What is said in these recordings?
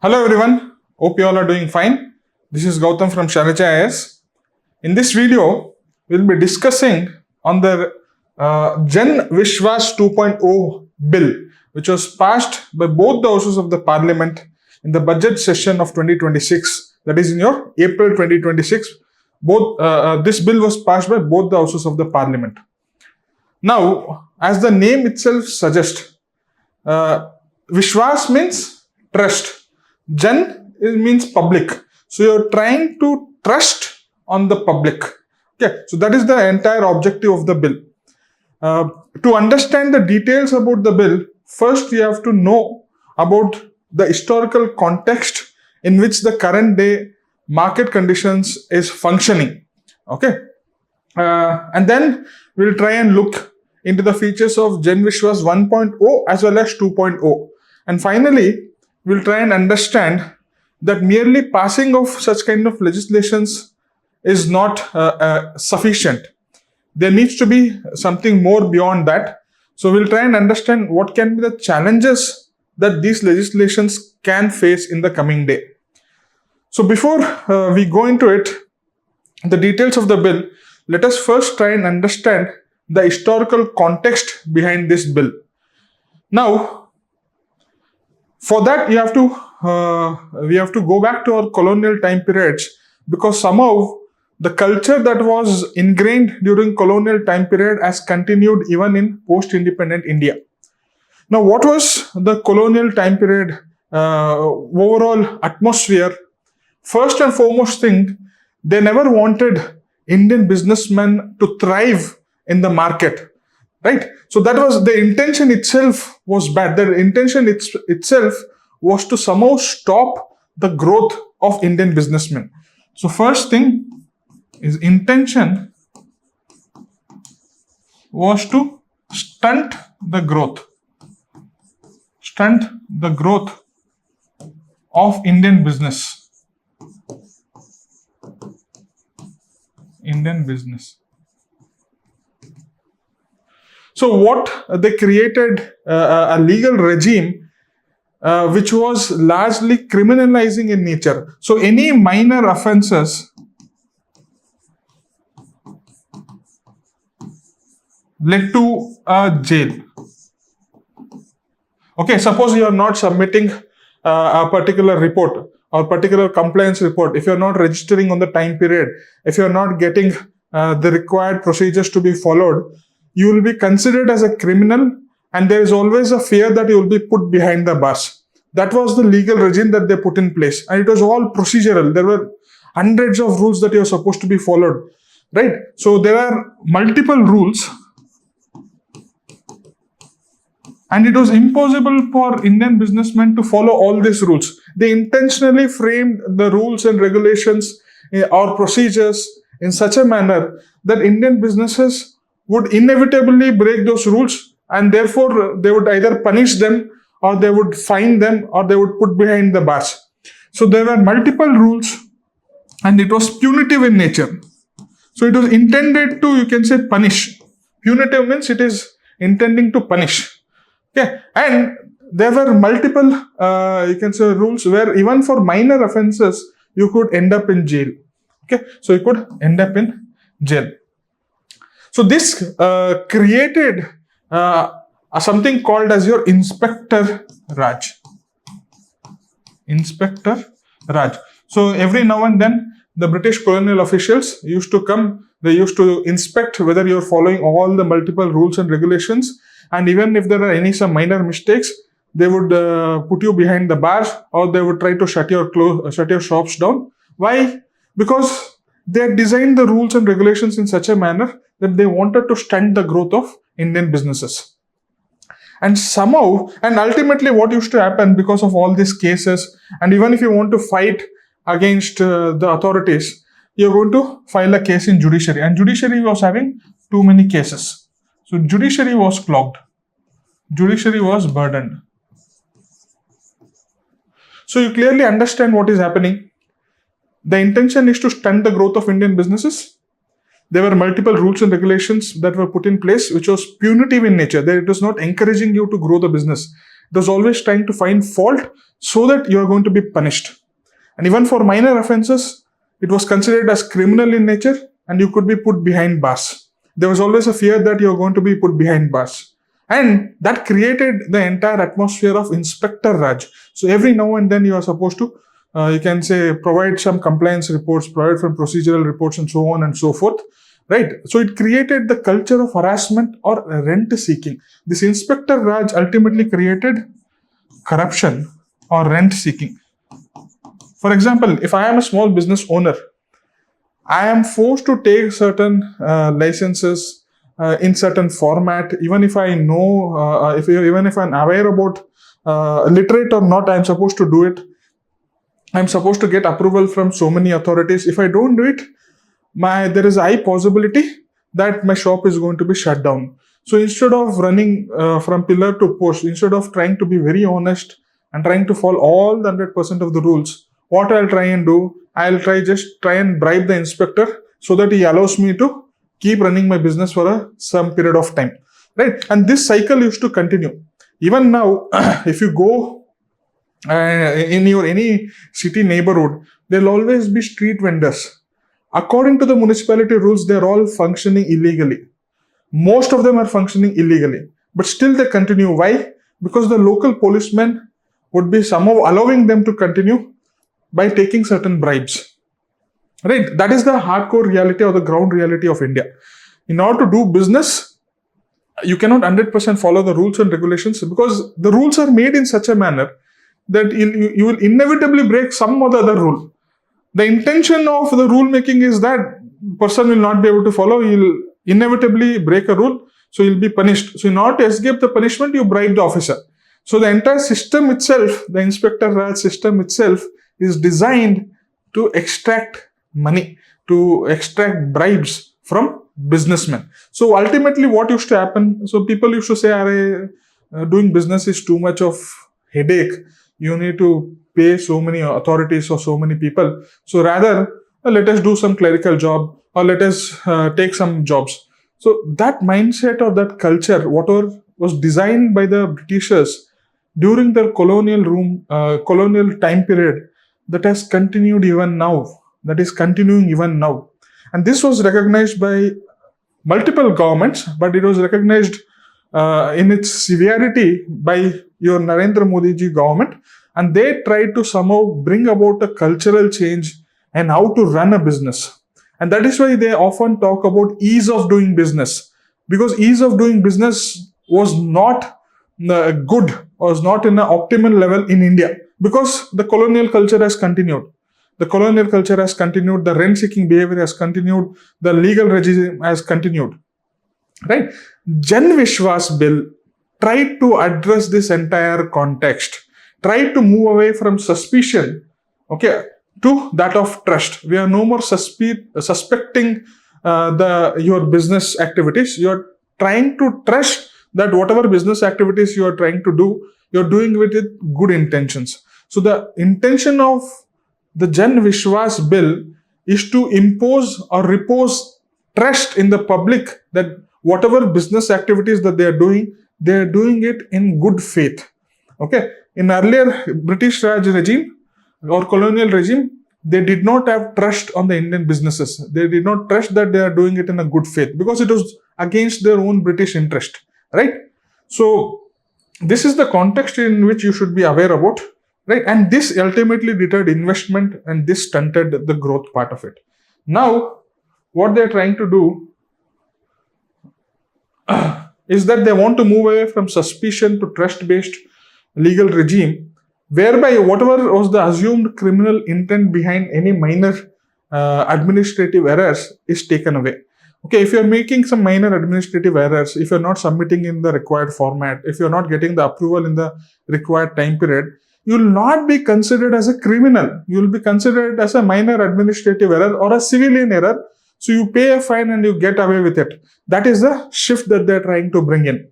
Hello everyone, hope you all are doing fine. This is Gautam from Shailaja IS. In this video, we'll be discussing on the Vishwas 2.0 bill, which was passed by both the houses of the parliament in the budget session of 2026, that is in your April 2026. This bill was passed by both the houses of the parliament. Now, as the name itself suggests, Vishwas means trust. Jan means public. So you're trying to trust on the public. Okay, so that is the entire objective of the bill. To understand the details about the bill, first you have to know about the historical context in which the current day market conditions is functioning. Okay, and then we'll try and look into the features of Jan Vishwas 1.0 as well as 2.0. And finally, we'll try and understand that merely passing of such kind of legislations is not sufficient. There needs to be something more beyond that. So we'll try and understand what can be the challenges that these legislations can face in the coming day. So before we go into it, the details of the bill, let us first try and understand the historical context behind this bill. Now, for that, we have to go back to our colonial time periods, because somehow the culture that was ingrained during colonial time period has continued even in post-independent India. Now, what was the colonial time period overall atmosphere? First and foremost thing, they never wanted Indian businessmen to thrive in the market. Right? So that was the intention itself was bad. The intention itself was to somehow stop the growth of Indian businessmen. So first thing is intention was to stunt the growth of Indian business. So what they created a legal regime which was largely criminalizing in nature. So any minor offenses led to a jail. Okay, suppose you are not submitting a particular report or particular compliance report, if you are not registering on the time period, if you are not getting the required procedures to be followed, you will be considered as a criminal, and there is always a fear that you will be put behind the bars. That was the legal regime that they put in place, and it was all procedural. There were hundreds of rules that you are supposed to be followed, right? So there are multiple rules, and it was impossible for Indian businessmen to follow all these rules. They intentionally framed the rules and regulations or procedures in such a manner that Indian businesses would inevitably break those rules, and therefore they would either punish them, or they would fine them, or they would put behind the bars. So there were multiple rules, and it was punitive in nature. So it was intended to, you can say, punish. Punitive means it is intending to punish. Okay, and there were multiple, you can say, rules where even for minor offenses, you could end up in jail. Okay, so you could end up in jail. So this created something called as your Inspector Raj. Inspector Raj. So every now and then, the British colonial officials used to come. They used to inspect whether you're following all the multiple rules and regulations. And even if there are some minor mistakes, they would put you behind the bars, or they would try to shut your shops down. Why? Because they had designed the rules and regulations in such a manner that they wanted to stunt the growth of Indian businesses. And somehow, and ultimately what used to happen because of all these cases, and even if you want to fight against the authorities, you're going to file a case in Judiciary. And Judiciary was having too many cases. So Judiciary was clogged. Judiciary was burdened. So you clearly understand what is happening. The intention is to stunt the growth of Indian businesses. There were multiple rules and regulations that were put in place, which was punitive in nature. It was not encouraging you to grow the business. It was always trying to find fault so that you are going to be punished. And even for minor offenses, it was considered as criminal in nature and you could be put behind bars. There was always a fear that you're going to be put behind bars. And that created the entire atmosphere of Inspector Raj. So every now and then you are supposed to, you can say, provide some compliance reports, provide some procedural reports and so on and so forth. Right. So it created the culture of harassment or rent seeking. This Inspector Raj ultimately created corruption or rent seeking. For example, if I am a small business owner, I am forced to take certain licenses in certain format. Even if I know, even if I'm aware about literate or not, I'm supposed to do it. I'm supposed to get approval from so many authorities. If I don't do it, there is a high possibility that my shop is going to be shut down. So instead of running from pillar to post, instead of trying to be very honest and trying to follow all the 100% of the rules, what I'll try and do, I'll try and bribe the inspector so that he allows me to keep running my business for some period of time, right? And this cycle used to continue. Even now, if you go in your any city neighborhood, there'll always be street vendors. According to the municipality rules, they're all functioning illegally. Most of them are functioning illegally, but still they continue. Why? Because the local policemen would be somehow allowing them to continue by taking certain bribes. Right? That is the hardcore reality or the ground reality of India. In order to do business, you cannot 100% follow the rules and regulations because the rules are made in such a manner that you will inevitably break some or the other rule. The intention of the rule making is that person will not be able to follow, he will inevitably break a rule, so he will be punished. So in order to escape the punishment, you bribe the officer. So the entire system itself, the Inspector Raj system itself, is designed to extract money, to extract bribes from businessmen. So ultimately what used to happen, so people used to say, doing business is too much of headache. You need to pay so many authorities or so many people. So rather, let us do some clerical job or let us take some jobs. So that mindset or that culture, whatever was designed by the Britishers during the colonial time period, that has continued even now. That is continuing even now. And this was recognized by multiple governments, but it was recognized in its severity by your Narendra Modi ji government. And they tried to somehow bring about a cultural change and how to run a business. And that is why they often talk about ease of doing business. Because ease of doing business was not good, was not in an optimal level in India. Because the colonial culture has continued. The colonial culture has continued, the rent-seeking behavior has continued, the legal regime has continued. Right? Jan Vishwas bill tried to address this entire context, tried to move away from suspicion, okay, to that of trust. We are no more suspecting your business activities. You are trying to trust that whatever business activities you are trying to do, you're doing with good intentions. So the intention of the Jan Vishwas bill is to impose or repose trust in the public that whatever business activities that they are doing it in good faith. Okay. In earlier British Raj regime or colonial regime, they did not have trust on the Indian businesses. They did not trust that they are doing it in a good faith because it was against their own British interest. Right? So this is the context in which you should be aware about. Right? And this ultimately deterred investment and this stunted the growth part of it. Now, what they're trying to do is that they want to move away from suspicion to trust-based legal regime, whereby whatever was the assumed criminal intent behind any minor administrative errors is taken away. Okay, if you're making some minor administrative errors, if you're not submitting in the required format, if you're not getting the approval in the required time period, you will not be considered as a criminal. You will be considered as a minor administrative error or a civilian error. So you pay a fine and you get away with it. That is the shift that they're trying to bring in.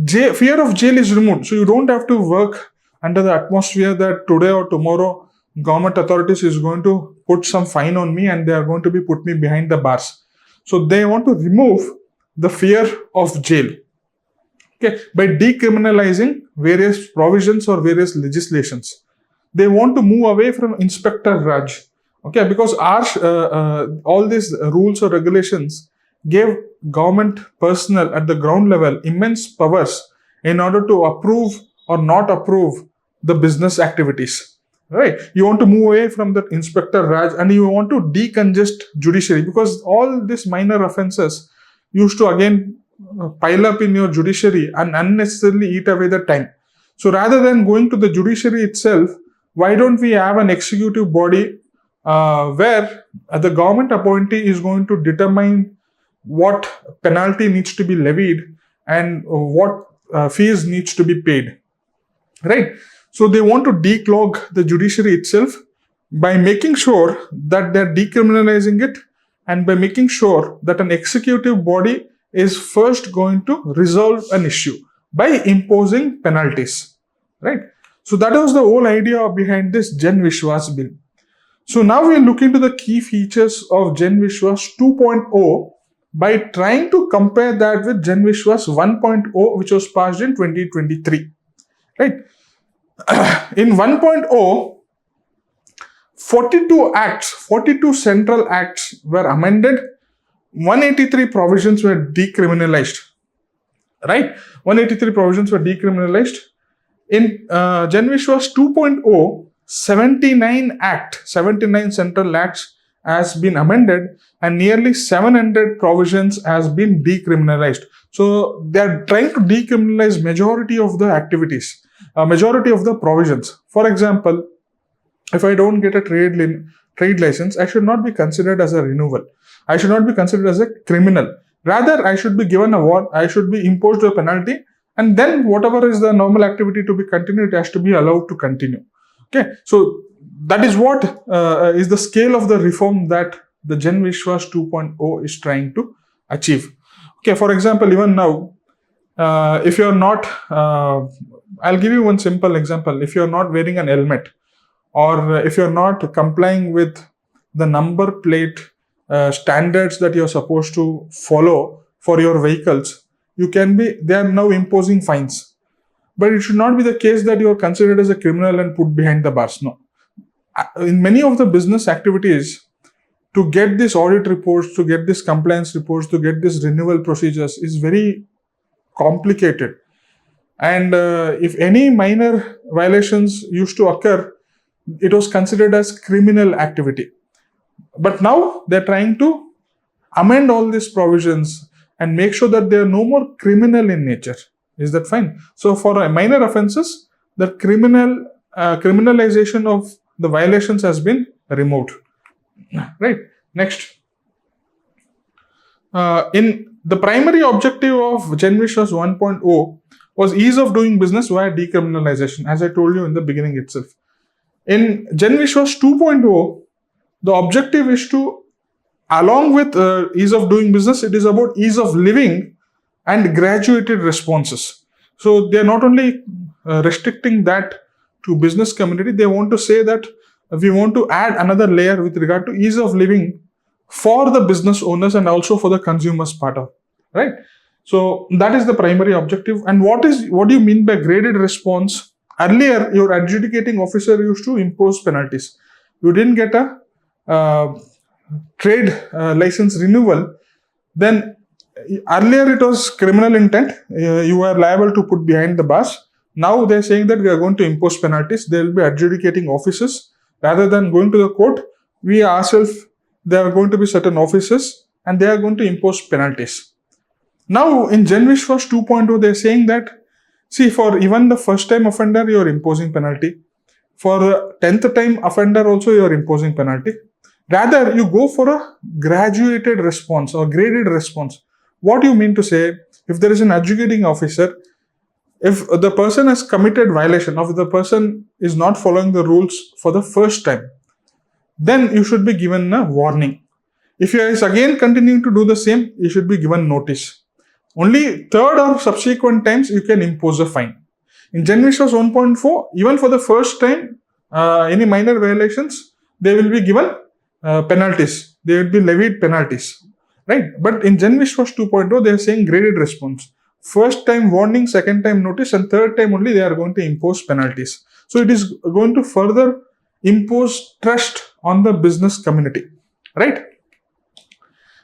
Fear of jail is removed. So you don't have to work under the atmosphere that today or tomorrow government authorities is going to put some fine on me and they are going to be put me behind the bars. So they want to remove the fear of jail. Okay, by decriminalizing various provisions or various legislations, they want to move away from Inspector Raj. Okay, because all these rules or regulations gave government personnel at the ground level immense powers in order to approve or not approve the business activities. Right? You want to move away from the Inspector Raj and you want to decongest judiciary, because all these minor offenses used to again pile up in your judiciary and unnecessarily eat away the time. So rather than going to the judiciary itself, why don't we have an executive body where the government appointee is going to determine what penalty needs to be levied and what fees needs to be paid, right? So they want to declog the judiciary itself by making sure that they're decriminalizing it, and by making sure that an executive body is first going to resolve an issue by imposing penalties, right? So that was the whole idea behind this Jan Vishwas bill. So now we look into the key features of Jan Vishwas 2.0 by trying to compare that with Jan Vishwas 1.0, which was passed in 2023, right? In 1.0, 42 central acts were amended, 183 provisions were decriminalized, right? 183 provisions were decriminalized. In Jan Vishwas 2.0, 79 central acts has been amended and nearly 700 provisions has been decriminalized. So they are trying to decriminalize majority of the activities, majority of the provisions. For example, if I don't get a trade license, I should not be considered as a renewal. I should not be considered as a criminal. Rather, I should be given a what? I should be imposed a penalty, and then whatever is the normal activity to be continued, it has to be allowed to continue. Okay, so that is what is the scale of the reform that the Jan Vishwas 2.0 is trying to achieve. Okay, for example, even now, if you're not, I'll give you one simple example. If you're not wearing an helmet, or if you're not complying with the number plate standards that you're supposed to follow for your vehicles, they are now imposing fines. But it should not be the case that you are considered as a criminal and put behind the bars. No. In many of the business activities, to get these audit reports, to get these compliance reports, to get these renewal procedures is very complicated. And if any minor violations used to occur, it was considered as criminal activity. But now they're trying to amend all these provisions and make sure that they are no more criminal in nature. Is that fine? So for minor offenses, the criminalization of the violations has been removed. Right. Next. In the primary objective of Jan Vishwas 1.0 was ease of doing business via decriminalization, as I told you in the beginning itself. In Jan Vishwas 2.0, the objective is to, along with ease of doing business, it is about ease of living and graduated responses. So they are not only restricting that to business community, they want to say that we want to add another layer with regard to ease of living for the business owners and also for the consumers part of, right? So that is the primary objective. And what do you mean by graded response? Earlier, your adjudicating officer used to impose penalties. You didn't get a trade license renewal, then earlier it was criminal intent. You were liable to put behind the bars. Now they're saying that we are going to impose penalties. There will be adjudicating officers. Rather than going to the court, we ourselves, there are going to be certain officers and they are going to impose penalties. Now in Jan Vishwas 2.0, they're saying that, see, for even the first time offender, you're imposing penalty. For the 10th time offender also, you're imposing penalty. Rather, you go for a graduated response or graded response. What do you mean to say? If there is an adjudicating officer, if the person has committed violation, or if the person is not following the rules for the first time, then you should be given a warning. If he is again continuing to do the same, you should be given notice. Only third or subsequent times you can impose a fine. In Jan Vishwas 1.4, even for the first time, any minor violations, they will be given penalties. They will be levied penalties, right? But in Jan Vishwas 2.0, they are saying graded response. first time warning, second time notice, and third time only they are going to impose penalties. So it is going to further impose trust on the business community, right?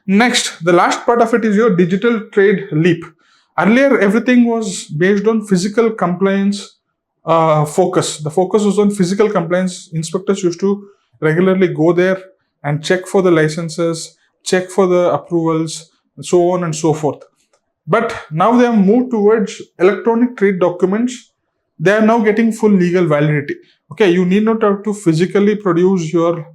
Next, the last part of it is your digital trade leap. Earlier, everything was based on physical compliance focus. The focus was on physical compliance. Inspectors used to regularly go there and check for the licenses, check for the approvals, so on and so forth. But now they have moved towards electronic trade documents. They are now getting full legal validity. Okay, you need not have to physically produce your,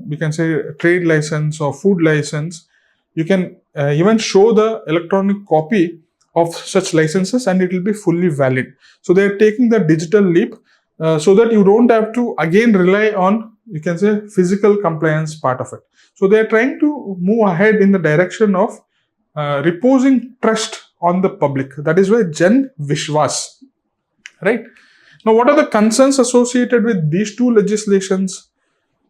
we can say, trade license or food license. You can even show the electronic copy of such licenses and it will be fully valid. So they are taking the digital leap so that you don't have to again rely on, you can say, physical compliance part of it. So they are trying to move ahead in the direction of reposing trust on the public. That is why Jan Vishwas, right? Now, what are the concerns associated with these two legislations?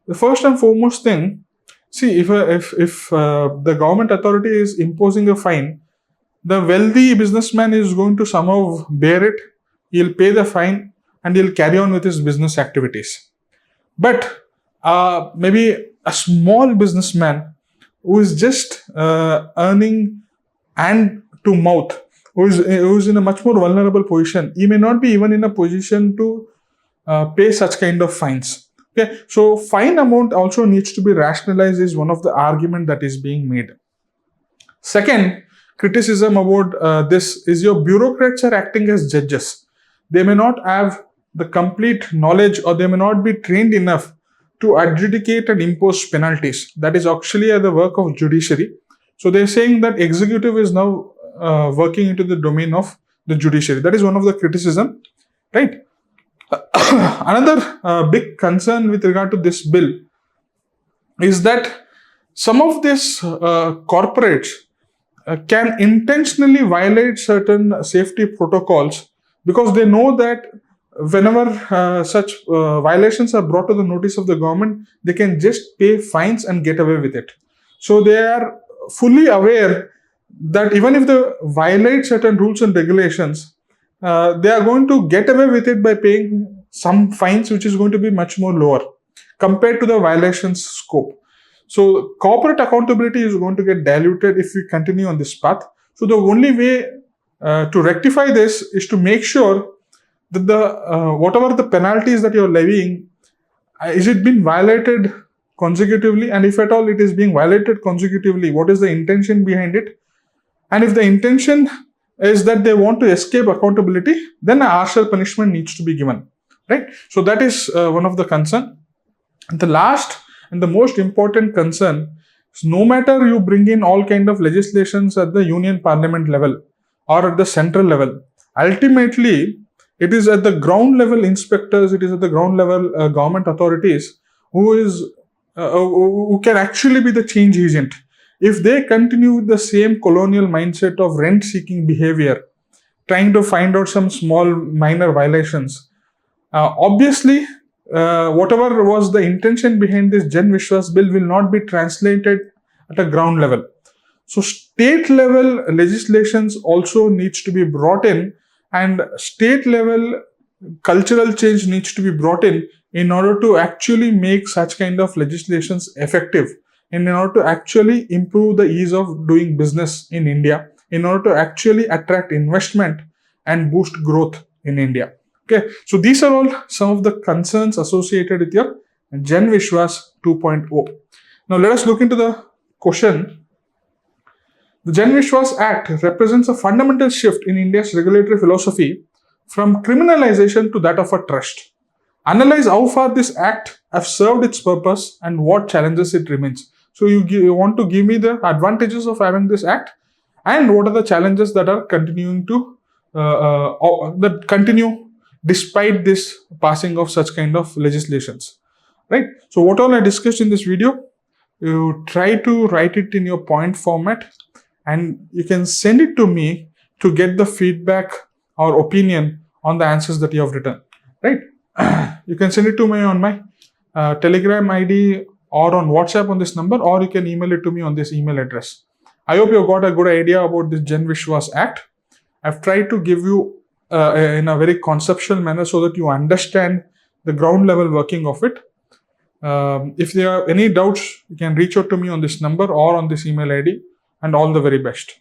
The first and foremost thing, see, if the government authority is imposing a fine, the wealthy businessman is going to somehow bear it. He'll pay the fine and he'll carry on with his business activities. But maybe a small businessman who is just earning hand to mouth, who is in a much more vulnerable position, he may not be even in a position to pay such kind of fines. Okay, so fine amount also needs to be rationalized is one of the argument that is being made. Second criticism about this is your bureaucrats are acting as judges. They may not have the complete knowledge or they may not be trained enough to adjudicate and impose penalties. That is actually the work of judiciary. So they're saying that executive is now working into the domain of the judiciary. That is one of the criticism, right? Another big concern with regard to this bill is that some of these corporates can intentionally violate certain safety protocols because they know that whenever such violations are brought to the notice of the government, they can just pay fines and get away with it. So they are fully aware that even if they violate certain rules and regulations, they are going to get away with it by paying some fines, which is going to be much more lower compared to the violations scope. So corporate accountability is going to get diluted if we continue on this path. So the only way to rectify this is to make sure that the whatever the penalties that you're levying, is it being violated consecutively, and if at all it is being violated consecutively, what is the intention behind it? And if the intention is that they want to escape accountability, then a harsher punishment needs to be given, right? So that is one of the concern. And the last and the most important concern is, no matter you bring in all kind of legislations at the union parliament level or at the central level, ultimately it is at the ground level inspectors, it is at the ground level government authorities who can actually be the change agent. If they continue with the same colonial mindset of rent-seeking behavior, trying to find out some small minor violations, obviously whatever was the intention behind this Jan Vishwas bill will not be translated at a ground level. So state level legislations also needs to be brought in, and state level cultural change needs to be brought in order to actually make such kind of legislations effective, in order to actually improve the ease of doing business in India, in order to actually attract investment and boost growth in India. Okay, so these are all some of the concerns associated with your Jan Vishwas 2.0. Now let us look into the question. The Jan Vishwas Act represents a fundamental shift in India's regulatory philosophy from criminalization to that of a trust. Analyze how far this act has served its purpose and what challenges it remains. So you want to give me the advantages of having this act and what are the challenges that are continuing to that continue despite this passing of such kind of legislations, right? So what all I discussed in this video, you try to write it in your point format and you can send it to me to get the feedback or opinion on the answers that you have written, right? You can send it to me on my Telegram ID or on WhatsApp on this number, or you can email it to me on this email address. I hope you got a good idea about this Jan Vishwas Act. I've tried to give you in a very conceptual manner so that you understand the ground level working of it. If there are any doubts, you can reach out to me on this number or on this email ID, and all the very best.